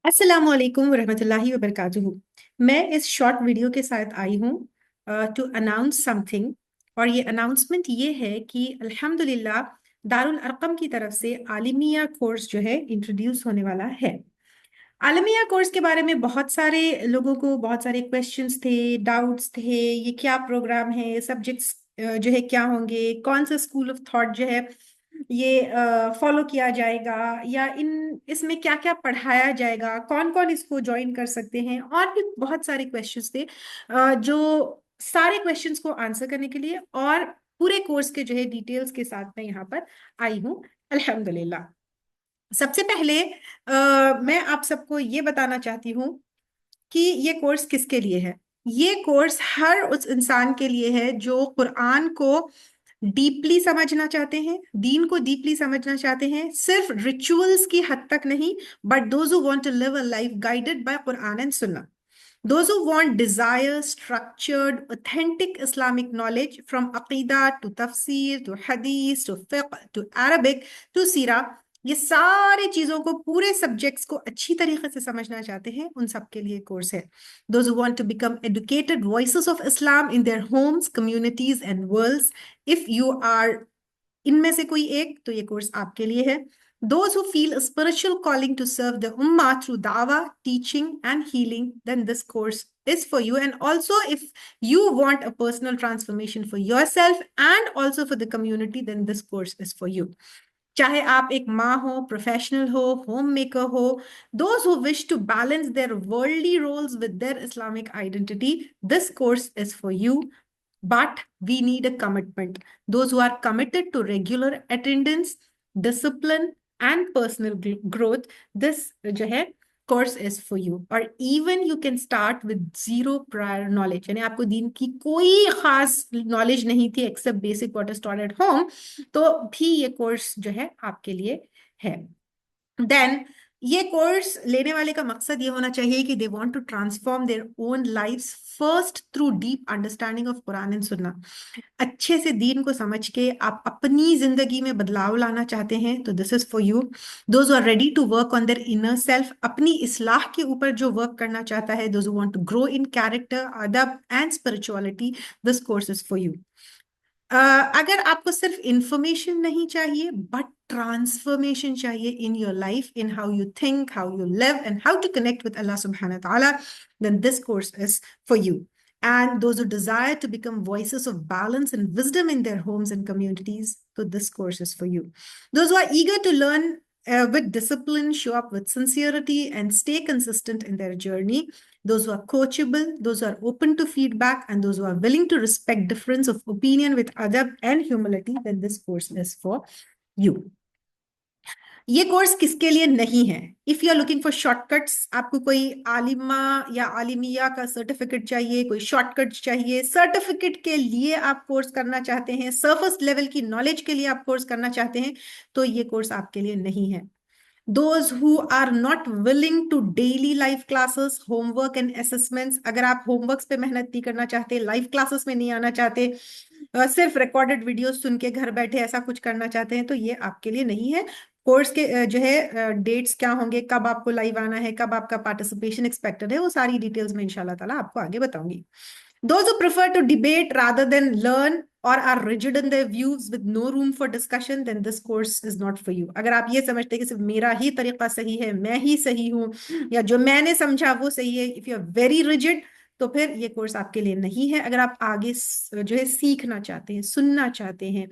अस्सलामु अलैकुम वरहमतुल्लाहि वबरकातुहू। मैं इस शॉर्ट वीडियो के साथ आई हूँ टू अनाउंस समथिंग। और ये अनाउंसमेंट ये है कि अल्हम्दुलिल्लाह दारुल अरकम की तरफ से आलिमिया कोर्स जो है इंट्रोड्यूस होने वाला है। आलमिया कोर्स के बारे में बहुत सारे लोगों को बहुत सारे क्वेश्चंस थे, डाउट्स थे। ये क्या प्रोग्राम है, सब्जेक्ट्स जो है क्या होंगे, कौन सा स्कूल ऑफ थॉट जो है ये फॉलो किया जाएगा, या इसमें क्या क्या पढ़ाया जाएगा, कौन कौन इसको ज्वाइन कर सकते हैं, और भी बहुत सारे क्वेश्चंस थे। जो सारे क्वेश्चंस को आंसर करने के लिए और पूरे कोर्स के जो है डिटेल्स के साथ मैं यहाँ पर आई हूँ अल्हम्दुलिल्लाह। सबसे पहले मैं आप सबको ये बताना चाहती हूँ कि ये कोर्स किसके लिए है। ये कोर्स हर उस इंसान के लिए है जो कुरान को डीपली समझना चाहते हैं, दीन को डीपली समझना चाहते हैं, सिर्फ रिचुअल्स की हद तक नहीं, but those who want to live a life guided by Quran and Sunnah. Those who want desire structured, authentic Islamic knowledge from Aqidah to Tafsir to Hadith to Fiqh to Arabic to Sira, ये सारे चीजों को, पूरे subjects को अच्छी तरीके से समझना चाहते हैं, उन सब के लिए कोर्स है। Those who want to become educated voices of Islam in their homes, communities and worlds, if you are इनमें से कोई एक, तो ये कोर्स आपके लिए है। Those who feel a spiritual calling to serve the ummah through dawah, teaching and healing, then this course is for you. And also, if you want a personal transformation for yourself and also for the community, then this course is for you. चाहे आप एक माँ हो, professional हो, home maker हो, those who wish to balance their worldly roles with their Islamic identity, this course is for you. But we need a commitment. Those who are committed to regular attendance, discipline, and personal growth, this जो है course is for you. और even you can start with zero prior knowledge, यानी आपको दीन की कोई खास knowledge नहीं थी except basic what is taught at home, तो भी ये कोर्स जो है आपके लिए है। देन ये कोर्स लेने वाले का मकसद ये होना चाहिए कि they want to transform their own lives first through deep understanding of Quran and Sunnah. अच्छे से दीन को समझ के आप अपनी जिंदगी में बदलाव लाना चाहते हैं, तो this is for you. Those are ready to work on their inner self, अपनी इस्लाह के ऊपर जो वर्क करना चाहता है, those want to grow in character, अदब and spirituality, this course is for you. अगर आपको सिर्फ इंफॉर्मेशन नहीं चाहिए बट ट्रांसफॉर्मेशन चाहिए in your life, in how you think, how you live and how to connect with Allah सुब्हानहू व तआला, then this course is for you. And those who desire to become voices of balance and wisdom in their homes and communities, so this course is for you. Those who are eager to learn with discipline, show up with sincerity, and stay consistent in their journey, those who are coachable, those who are open to feedback, and those who are willing to respect difference of opinion with adab and humility, then this course is for you. ये course किसके लिए नहीं है? If you are looking for shortcuts, आपको कोई आलिमा या आलिमिया का certificate चाहिए, कोई शॉर्टकट चाहिए, सर्टिफिकेट के लिए आप कोर्स करना चाहते हैं, सरफेस लेवल की नॉलेज के लिए आप कोर्स करना चाहते हैं, तो ये कोर्स आपके लिए नहीं है। Those who are not willing to daily life classes, homework and assessments, अगर आप होमवर्क्स पे मेहनत नहीं करना चाहते, लाइव क्लासेस में नहीं आना चाहते, सिर्फ रिकॉर्डेड वीडियोस सुन के घर बैठे ऐसा कुछ करना चाहते हैं, तो ये आपके लिए नहीं है। कोर्स के जो है डेट्स क्या होंगे, कब आपको लाइव आना है, कब आपका पार्टिसिपेशन एक्सपेक्टेड है, वो सारी डिटेल्स में इंशाल्लाह ताला आपको आगे बताऊंगी। Those who prefer to debate rather than learn or are rigid in their views with no room for discussion, then this course is not for you. अगर आप ये समझते हैं कि सिर्फ मेरा ही तरीका सही है, मैं ही सही हूँ, या जो मैंने समझा वो सही है, if you are very rigid, तो फिर ये कोर्स आपके लिए नहीं है। अगर आप आगे जो है सीखना चाहते हैं, सुनना चाहते हैं,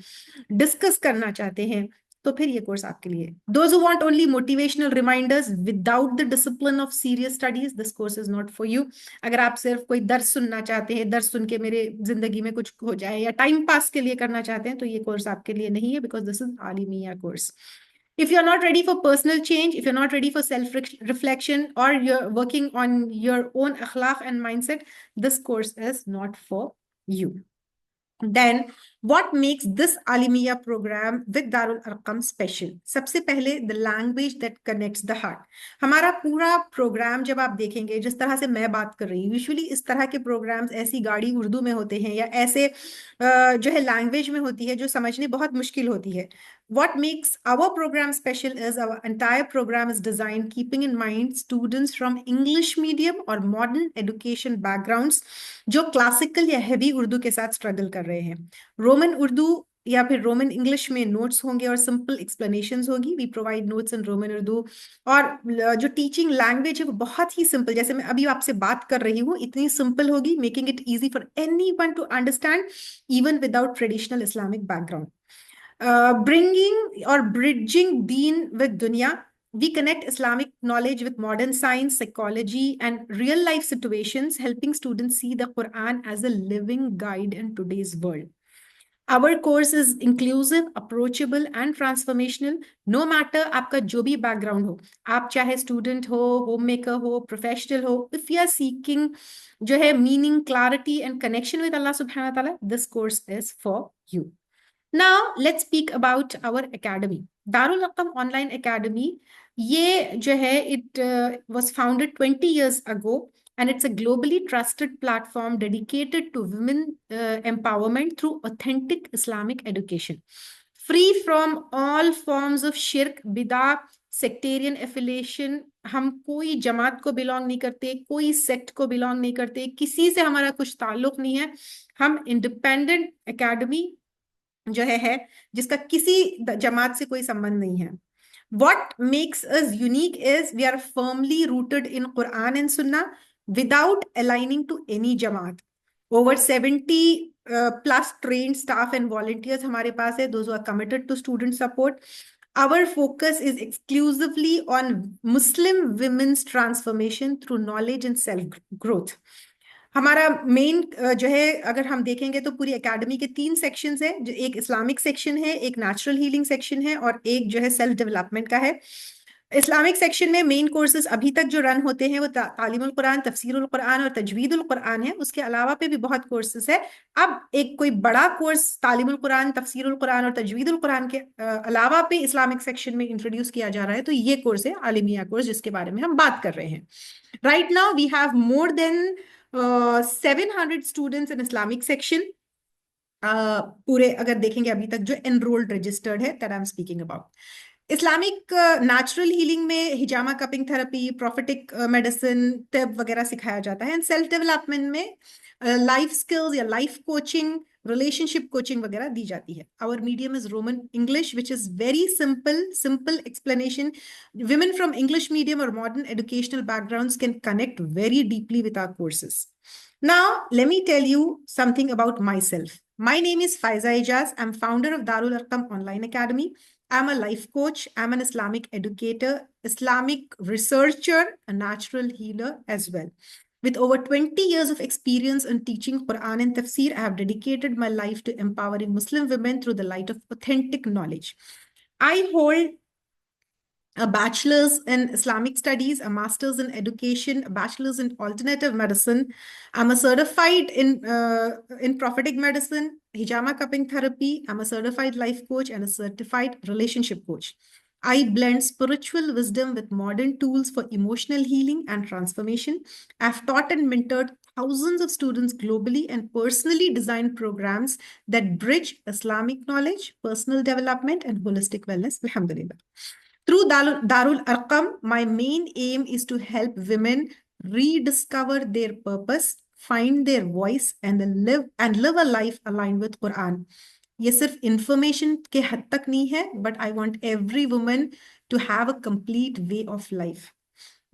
डिस्कस करना चाहते हैं, तो फिर ये कोर्स आपके लिए। Those who want only motivational reminders without the discipline of serious studies, this course is not for you. अगर आप सिर्फ कोई दर्स सुनना चाहते हैं, दर्स सुन के मेरे जिंदगी में कुछ हो जाए, या टाइम पास के लिए करना चाहते हैं, तो ये कोर्स आपके लिए नहीं है, बिकॉज दिस इज आलिमिया course. If you're not ready for personal change, if you're not ready for self reflection, or you're working on your own akhlaq and mindset, this course is not for you. Then what makes this Alimiya program with Darul Arqam special? सबसे पहले the language that connects the heart. हमारा पूरा programme जब आप देखेंगे, जिस तरह से मैं बात कर रही हूँ, यूजुअली इस तरह के प्रोग्राम्स ऐसी गाड़ी उर्दू में होते हैं, या ऐसे जो है लैंग्वेज में होती है जो समझनी बहुत मुश्किल होती है, What makes our program special is our entire program is designed keeping in mind students from English medium or modern education backgrounds जो क्लासिकल या हैवी उर्दू के साथ स्ट्रगल कर रहे हैं. रोमन उर्दू या फिर रोमन इंग्लिश में नोट्स होंगे और सिंपल एक्सप्लेनेशंस होगी. We provide notes in Roman Urdu. और जो टीचिंग लैंग्वेज है वो बहुत ही सिंपल, जैसे मैं अभी आपसे बात कर रही हूँ इतनी सिंपल होगी, making it easy for anyone to understand even without traditional Islamic background. Bringing or bridging Deen with Dunya, we connect Islamic knowledge with modern science, psychology, and real life situations, helping students see the Quran as a living guide in today's world. Our course is inclusive, approachable, and transformational. No matter आपका जो भी background हो, आप चाहे student हो, homemaker हो, professional हो, if you are seeking जो है meaning, clarity, and connection with Allah subhanahu wa ta'ala, this course is for you. Now let's speak about our academy. Darul Arqam Online Academy, ये जो है it was founded 20 years ago, and it's a globally trusted platform dedicated to women empowerment through authentic Islamic education. Free from all forms of shirk, bidah, sectarian affiliation. हम कोई जमात को belong नहीं करते, कोई sect को बिलोंग नहीं करते, किसी से हमारा कुछ ताल्लुक नहीं है. हम इंडिपेंडेंट एकेडमी जो है जिसका किसी जमात से कोई संबंध नहीं है. What makes us unique is we are firmly rooted in Quran and Sunnah without aligning to any jamaat. Over 70 plus trained staff and volunteers हमारे पास है, those who are committed to student support. Our focus is exclusively on Muslim women's transformation through knowledge and self growth. हमारा main जो है अगर हम देखेंगे तो पूरी एकेडमी के 3 सेक्शंस है, जो एक इस्लामिक सेक्शन है, एक नेचुरल हीलिंग सेक्शन है और एक जो है सेल्फ डेवलपमेंट का है. इस्लामिक सेक्शन में मेन कोर्सेज अभी तक जो रन होते हैं वो तालीमुल कुरान, तफसीरुल कुरान और तजवीदुल कुरान है. उसके अलावा पे भी बहुत कोर्सेज है. अब एक कोई बड़ा कोर्स तालीमुल कुरान, तफसीरुल कुरान और तजवीदुल कुरान के अलावा पे इस्लामिक सेक्शन में इंट्रोड्यूस किया जा रहा है, तो ये कोर्स है आलिमिया कोर्स जिसके बारे में हम बात कर रहे हैं. Right now we have more than 700 students in Islamic section. पूरे अगर देखेंगे अभी तक जो एनरोल्ड रजिस्टर्ड है, that I am speaking about. Islamic natural healing में हिजामा कपिंग थेरेपी, प्रोफेटिक मेडिसिन, टिब वगैरह सिखाया जाता है. एंड सेल्फ डेवलपमेंट में लाइफ स्किल्स या लाइफ कोचिंग, रिलेशनशिप कोचिंग वगैरह दी जाती है. Our medium is Roman English which is very simple explanation. Women from English medium or modern educational backgrounds can connect very deeply with our courses. Now, let me tell you something about myself. My name is Faiza Ijaz. I'm founder of Darul Arqam Online Academy. I'm a life coach. I'm an Islamic educator, Islamic researcher, a natural healer as well. With over 20 years of experience in teaching Quran and Tafsir, I have dedicated my life to empowering Muslim women through the light of authentic knowledge. I hold a bachelor's in Islamic studies, a master's in education, a bachelor's in alternative medicine. I'm a certified in prophetic medicine, hijama cupping therapy. I'm a certified life coach and a certified relationship coach. I blend spiritual wisdom with modern tools for emotional healing and transformation. I've taught and mentored thousands of students globally and personally designed programs that bridge Islamic knowledge, personal development, and holistic wellness. Alhamdulillah. Through Darul Arqam, my main aim is to help women rediscover their purpose, find their voice, and live a life aligned with Quran. ये सिर्फ information के हद तक नहीं है, but I want every woman to have a complete way of life.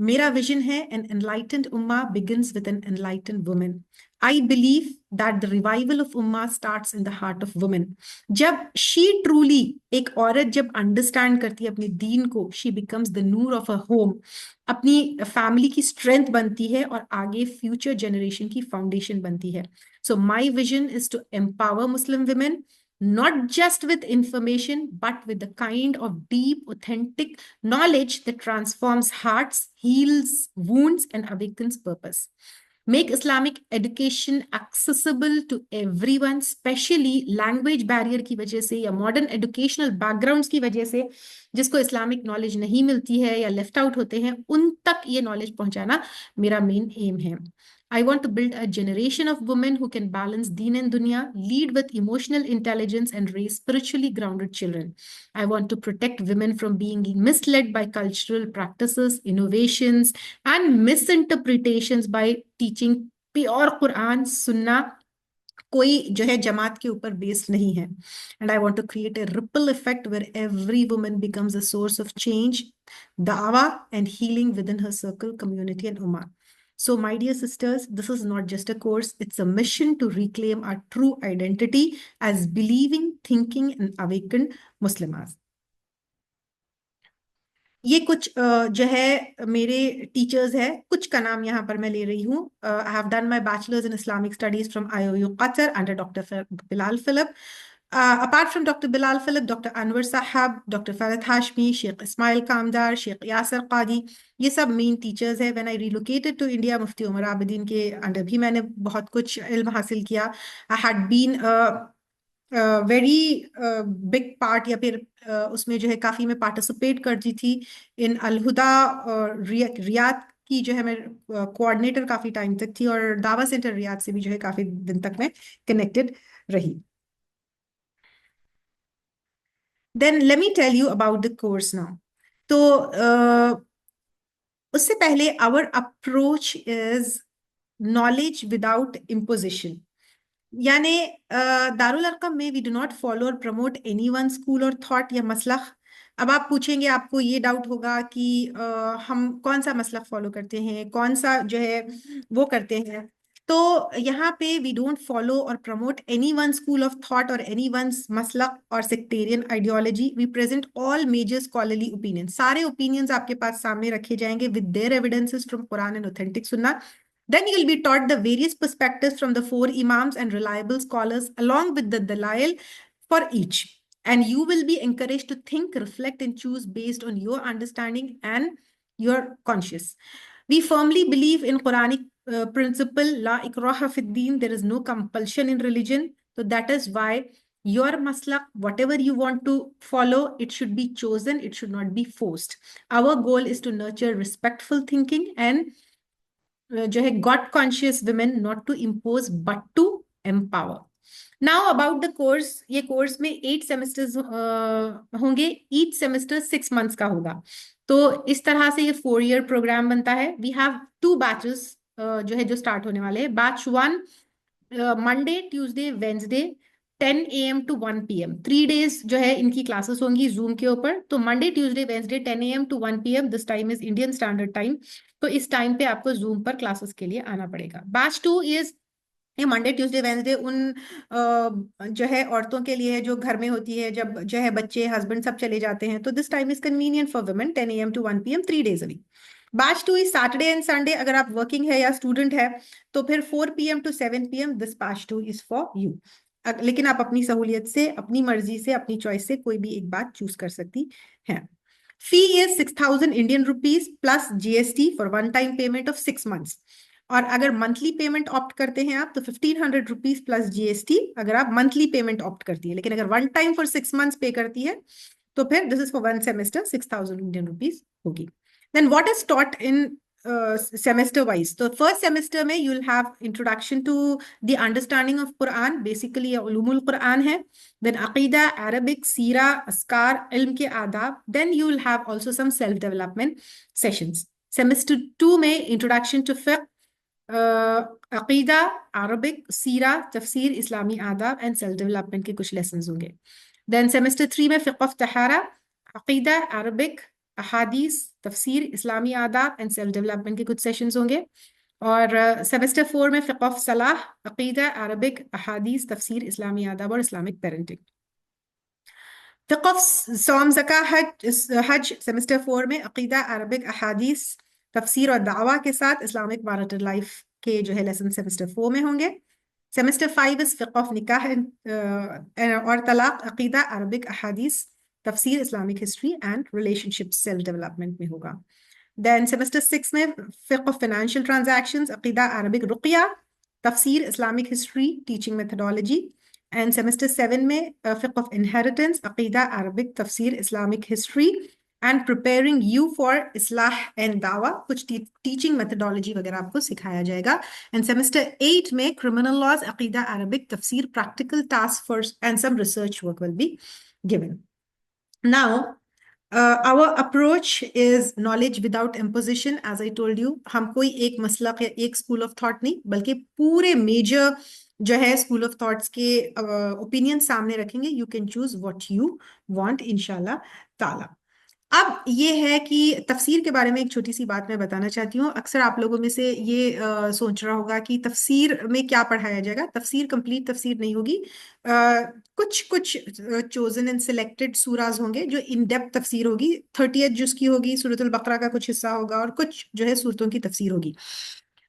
मेरा vision है an enlightened ummah begins with an enlightened woman. I believe that the revival of ummah starts in the heart of women. जब she truly, एक औरत जब understand करती है अपने दीन को, she becomes the noor of her home. अपनी family की स्ट्रेंथ बनती है और आगे फ्यूचर जनरेशन की फाउंडेशन बनती है. So my vision is to empower Muslim women, not just with information, but with the kind of deep, authentic knowledge that transforms hearts, heals wounds, and awakens purpose. Make Islamic education accessible to everyone, especially language barrier की वजह से या modern educational backgrounds की वजह से जिसको Islamic knowledge नहीं मिलती है या left out होते हैं, उन तक ये नॉलेज पहुंचाना मेरा मेन एम है. I want to build a generation of women who can balance deen and dunya, lead with emotional intelligence, and raise spiritually grounded children. I want to protect women from being misled by cultural practices, innovations, and misinterpretations by teaching pure Quran, Sunnah, कोई जो है जमात के ऊपर बेस्ड नहीं है. And I want to create a ripple effect where every woman becomes a source of change, दावा and healing within her circle, community and उम्मा. So, my dear sisters, this is not just a course, it's a mission to reclaim our true identity as believing, thinking, and awakened Muslims. ये कुछ जो है मेरे teachers है, कुछ का नाम यहाँ पर मैं ले रही हूँ. I have done my bachelors in Islamic studies from IOU Qatar under doctor Bilal Philip. Apart from Dr. Bilal Philip, Dr. Anwar Sahab, Dr. Farhat Hashmi, Sheikh Ismail Kamdar, Sheikh Yasir Qadi, ये सब main teachers है. When I relocated to India, मुफ्ती उमर आबिदीन के under भी मैंने बहुत कुछ इल्म हासिल किया. I had been very big part, या फिर उसमें जो है काफ़ी मैं पार्टिसिपेट करती थी इन अलहुदा रियाद की, जो है मैं कोऑर्डिनेटर काफ़ी टाइम तक थी, और दावा सेंटर रियाद से भी जो है काफ़ी दिन तक मैं कनेक्टेड रही. Then let me tell you about the course now. तो उससे पहले our approach is knowledge without imposition. यानी दारुल अरकम में we do not follow or promote any one school of thought या मसलक. अब आप पूछेंगे, आपको ये डाउट होगा कि हम कौन सा मसलक फॉलो करते हैं, कौन सा जो है वो करते हैं. तो यहाँ पे we don't follow or promote any one school of thought or any one मसलक or sectarian ideology. We present all major scholarly opinion. सारे ओपिनियंस आपके पास सामने रखे जाएंगे with their evidences from Quran and authentic Sunnah. Then you'll be taught the various perspectives from the four imams and reliable scholars along with the dalail for each. And you will be encouraged to think, reflect, and choose based on your understanding and your conscious. We firmly believe in Quranic principle, La ikraha fid deen, there is no compulsion in religion. So that is why your maslak, whatever you want to follow, it should be chosen, it should not be forced. Our goal is to nurture respectful thinking and जो है God conscious women, not to impose but to empower. Now about the course. ये course में 8 semesters होंगे. Each semester 6 months का होगा. तो इस तरह से ये 4 ईयर प्रोग्राम बनता है. वी हैव 2 बैचेस जो है जो स्टार्ट होने वाले हैं. Batch 1 Monday, Tuesday, Wednesday 10 AM to 1 PM. 3 days जो है इनकी क्लासेस होंगी जूम के ऊपर. तो Monday, Tuesday, Wednesday 10 AM to 1 PM. This time is Indian standard time. तो इस टाइम पे आपको जूम पर क्लासेस के लिए आना पड़ेगा. बैच 2 इज ये मंडे, ट्यूसडे, वेंसडे उन जो है औरतों के लिए जो घर में होती है, जब जो है बच्चे, हस्बैंड सब चले जाते हैं. तो this time is convenient for women, 10 AM to 1 PM, 3 days a week. Batch 2 is Saturday and Sunday. अगर आप वर्किंग है या स्टूडेंट है तो फिर 4 PM to 7 PM this batch 2 is for you. लेकिन आप अपनी सहूलियत से, अपनी मर्जी से, अपनी चॉइस से कोई भी एक बात चूज कर सकती हैं. फी is 6,000 Indian rupees plus GST for one time payment of 6 months. और अगर मंथली पेमेंट ऑप्ट करते हैं आप तो 1,500 रुपीज प्लस GST अगर आप मंथली पेमेंट ऑप्ट करती है. लेकिन अगर वन टाइम फॉर 6 months पे करती है तो फिर this is for 1 semester, 6,000 Indian rupees होगी. Then what is taught in semester wise. So first semester में you'll have introduction to the understanding of Quran, basically ulumul Quran है. Then Aqidah, Arabic, Seera, Askar, ilm के आदाब. Then you will have also some self development sessions. Semester 2 में introduction to fiqh, अकीदा, Arabic, सीरा, तफसीर, इस्लामी आदाब and self development के कुछ lessons होंगे. देन सेमेस्टर 3 में फ़िक़्ह ऑफ तहारा, अकीदा, अरबिक, अहादीस, तफसीर, इस्लामी आदाब एंड सेल्फ डेवलपमेंट के कुछ सेशंस होंगे. और सेमेस्टर 4 में फ़िक़्ह ऑफ सलाह, अकीदा, अरबिक, अहादीस, तफसीर, इस्लामी आदाब और इस्लामिक पेरेंटिंग. फ़िक़्ह ऑफ सौम, ज़का, हज सेमेस्टर 4 में अकीदा, अरबिक, अहादीस, तफसीर और दावा के साथ इस्लामिक मैरिटल लाइफ के जो है लेसन सेमेस्टर 4 में होंगे. सेमेस्टर 5 इज फ़िक़्ह ऑफ निकाह और तलाक, अकीदा, अरबिक, अहादीस, तफसीर, Islamic history and relationship self development में होगा. देन सेमेस्टर 6 में फ़िक़्ह ऑफ फाइनेंशियल ट्रांजैक्शंस, अकीदा, अरबिक, रुक़या, तफसीर, Islamic history, teaching methodology. And semester 7 में फ़िक़्ह ऑफ इनहेरिटेंस, अकीदा, अरबिक, तफसीर, Islamic history and preparing you for इस्लाह एंड दावा, कुछ टीचिंग मेथडोलॉजी वगैरह आपको सिखाया जाएगा। एंड सेमेस्टर 8 में क्रिमिनल लॉज, अकीदा, अरबिक, तफसीर, practical task force and some research work will be given. Now our approach is knowledge without imposition, as I told you। हम कोई एक मसलक या एक स्कूल ऑफ थॉट नहीं, बल्कि पूरे मेजर जो है स्कूल ऑफ थॉट्स के ओपिनियन सामने रखेंगे। You can choose what you want इंशाल्लाह ताला। अब ये है कि तफसीर के बारे में एक छोटी सी बात मैं बताना चाहती हूँ। अक्सर आप लोगों में से ये सोच रहा होगा कि तफसीर में क्या पढ़ाया जाएगा। तफसीर कंप्लीट तफसीर नहीं होगी। कुछ कुछ चोजन एंड सिलेक्टेड सूराज होंगे जो इन डेप्थ तफसीर होगी। 30th जुज़ की होगी, सूरतुल बकरा का कुछ हिस्सा होगा, और कुछ जो है सूरतों की तफसीर होगी।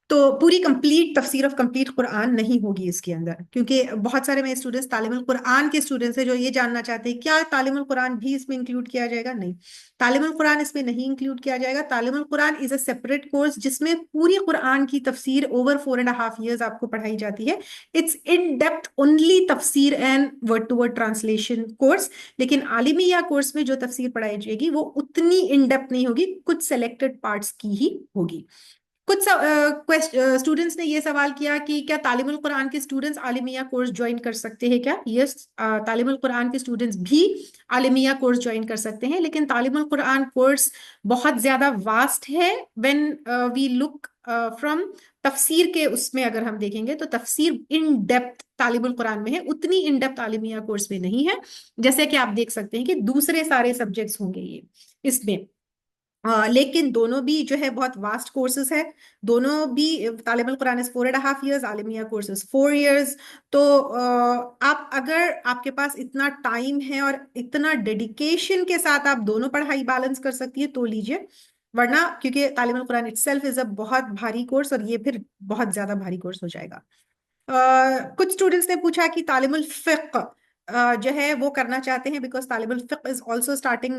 तो पूरी कंप्लीट तफसीर ऑफ कंप्लीट कुरान नहीं होगी इसके अंदर, क्योंकि बहुत सारे मेरे स्टूडेंट्स तालीमुल कुरान के स्टूडेंट्स हैं जो ये जानना चाहते हैं क्या तालीमुल कुरान भी इसमें इंक्लूड किया जाएगा। नहीं, तालीमुल कुरान इसमें नहीं इंक्लूड किया जाएगा। तालीमुल कुरान इज अ सेपरेट कोर्स जिसमें पूरी कुरान की तफसीर ओवर 4.5 years आपको पढ़ाई जाती है। इट्स इन डेप्थ ओनली तफसीर and word to word translation course. लेकिन आलिमिया कोर्स में जो तफसीर पढ़ाई जाएगी वो उतनी इन डेप्थ नहीं होगी, कुछ सेलेक्टेड पार्ट्स की ही होगी। कुछ स्टूडेंट्स ने ये सवाल किया कि क्या तालिमुल कुरान के स्टूडेंट्स आलिमिया कोर्स ज्वाइन कर सकते हैं क्या। यस, तालिमुल कुरान के स्टूडेंट्स भी आलिमिया कोर्स ज्वाइन कर सकते हैं, लेकिन तालिमुल कुरान कोर्स बहुत ज्यादा वास्ट है। व्हेन वी लुक फ्रॉम तफसीर के उसमें अगर हम देखेंगे तो तफसीर इन डेप्थ तालिमुल कुरान में है, उतनी इन डेप्थ आलिमिया कोर्स में नहीं है। जैसे कि आप देख सकते हैं कि दूसरे सारे सब्जेक्ट्स होंगे ये इसमें। लेकिन दोनों भी जो है बहुत वास्ट कोर्सेज है। दोनों भी तालिमुल कुरान इज 4.5 years, आलिमिया कोर्स इज 4 years। तो आप अगर आपके पास इतना टाइम है और इतना डेडिकेशन के साथ आप दोनों पढ़ाई बैलेंस कर सकती है तो लीजिए, वरना क्योंकि तालिमुल कुरान इटसेल्फ इज अ बहुत भारी कोर्स और ये फिर बहुत ज्यादा भारी कोर्स हो जाएगा। कुछ स्टूडेंट्स ने पूछा कि तालिमुल फिक्र जो है वो करना चाहते हैं, बिकॉज तालिमुल फिक्र इज ऑल्सो स्टार्टिंग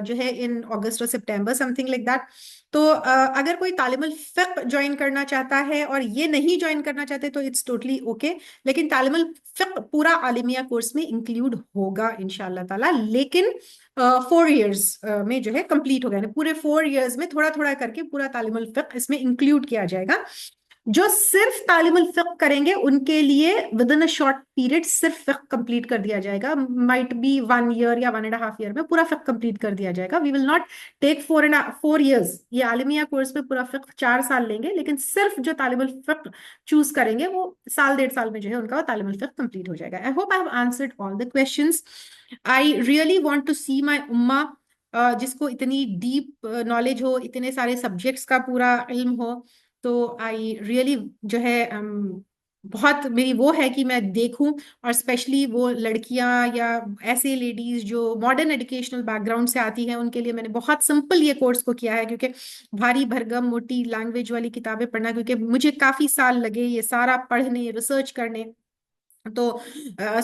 जो है इन अगस्त और सितंबर, समथिंग लाइक दैट। तो अगर कोई तालिमुल फिक्र ज्वाइन करना चाहता है और ये नहीं ज्वाइन करना चाहते तो इट्स टोटली ओके। लेकिन तालिमुल फिक्र पूरा आलिमिया कोर्स में इंक्लूड होगा इंशाल्लाह ताला, लेकिन 4 years में जो है कंप्लीट होगा, यानी पूरे 4 years में थोड़ा थोड़ा करके पूरा तालिमुल फिक्र इसमें इंक्लूड किया जाएगा। जो सिर्फ तालीमुल फिक्र करेंगे उनके लिए with in a short period सिर्फ फिक्र कंप्लीट कर दिया जाएगा। माइट बी 1 year या 1.5 year में पूरा फिक्र कंप्लीट कर दिया जाएगा। We will not take 4 years। ये आलिमिया कोर्स में पूरा फिक्र 4 साल लेंगे, लेकिन सिर्फ जो तालीमुल फिक्र चूज करेंगे वो साल 1.5 साल में जो है उनका तालीमुल फिक्र कंप्लीट हो जाएगा। I hope I have answered all the questions. I really want to see my उम्मा जिसको इतनी डीप नॉलेज हो, इतने सारे सब्जेक्ट्स का पूरा इल्म हो। तो आई रियली जो है बहुत मेरी वो है कि मैं देखूं, और स्पेशली वो लड़कियां या ऐसे लेडीज जो मॉडर्न एजुकेशनल बैकग्राउंड से आती हैं उनके लिए मैंने बहुत सिंपल ये कोर्स को किया है, क्योंकि भारी भरगम मोटी लैंग्वेज वाली किताबें पढ़ना, क्योंकि मुझे काफी साल लगे ये सारा पढ़ने रिसर्च करने। तो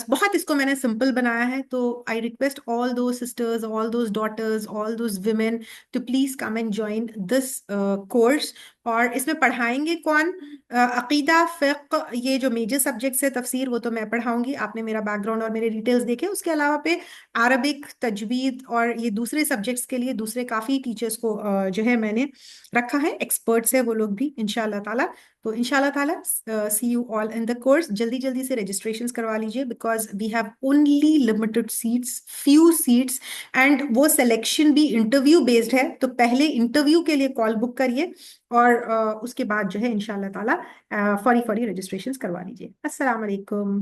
बहुत इसको मैंने सिंपल बनाया है। तो I request all those sisters, all those daughters, all those women to please come and join this course. और इसमें पढ़ाएंगे कौन? अकीदा, फिक्र, ये जो मेजर सब्जेक्ट्स है, तफसीर, वो तो मैं पढ़ाऊंगी। आपने मेरा बैकग्राउंड और मेरे डिटेल्स देखे। उसके अलावा पे अरबिक, तजवीद और ये दूसरे सब्जेक्ट्स के लिए दूसरे काफ़ी टीचर्स को जो है मैंने रखा है, एक्सपर्ट्स है वो लोग भी इंशाल्लाह ताला। तो इंशाल्लाह ताला see you all in the course. जल्दी जल्दी से रजिस्ट्रेशंस करवा लीजिए, because we have only limited seats, few seats, and वो सिलेक्शन भी इंटरव्यू बेस्ड है। तो पहले इंटरव्यू के लिए कॉल बुक करिए और उसके बाद जो है इंशाल्लाह ताला फौरी फौरी रजिस्ट्रेशंस करवा लीजिए। अस्सलाम वालेकुम।